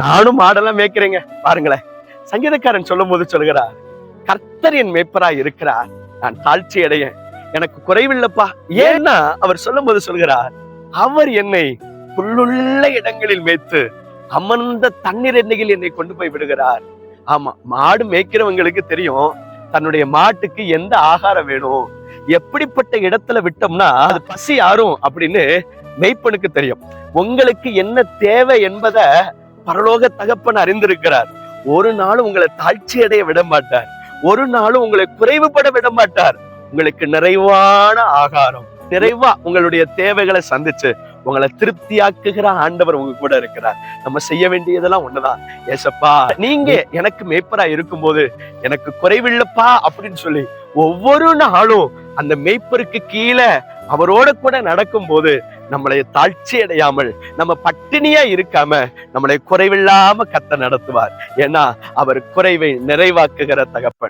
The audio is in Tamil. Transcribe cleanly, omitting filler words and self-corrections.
நானும் மாடெல்லாம் மேய்க்கிறேங்க பாருங்களேன். சங்கீதக்காரன் சொல்லும் போது சொல்கிறார், கர்த்தர் என் மேய்ப்பரா இருக்கிறார், நான் தாழ்ச்சி அடைய எனக்கு குறைவில்லப்பா. ஏன்னா அவர் சொல்லும் போது சொல்கிறார், அவர் என்னை புல்லுள்ள இடங்களில் மேய்த்து அமர்ந்த தண்ணீர் எண்ணெயில் என்னை கொண்டு போய் விடுகிறார். ஆமா, மாடு மேய்க்கிறவங்களுக்கு தெரியும் தன்னுடைய மாட்டுக்கு எந்த ஆகாரம் வேணும், எப்படிப்பட்ட இடத்துல விட்டோம்னா அது பசி ஆறும் அப்படின்னு மேய்ப்பனுக்கு தெரியும். உங்களுக்கு என்ன தேவை என்பதை பரலோக தகப்பன் அறிந்திருக்கிறார். ஒரு நாளும் உங்களை தாழ்ச்சி அடைய விட மாட்டார், ஒரு நாளும் உங்களை குறைவுபட விட மாட்டார். உங்களுக்கு நிறைவான ஆகாரம், நிறைவா உங்களுடைய தேவைகளை சந்திச்சு உங்களை திருப்தியாக்குகிற ஆண்டவர் உங்க கூட இருக்கிறார். நம்ம செய்ய வேண்டியதெல்லாம் ஒண்ணுதான், ஏசப்பா நீங்க எனக்கு மேய்ப்பரா இருக்கும்போது எனக்கு குறைவில்லப்பா அப்படின்னு சொல்லி ஒவ்வொரு நாளும் அந்த மேய்ப்பருக்கு கீழே அவரோட கூட நடக்கும் போது நம்மளை தாழ்ச்சி அடையாமல், நம்ம பட்டினியா இருக்காம நம்மளை குறைவில்லாம கத்த நடத்துவார். ஏன்னா அவர் குறைவை நிறைவாக்குகிற தகப்பன்.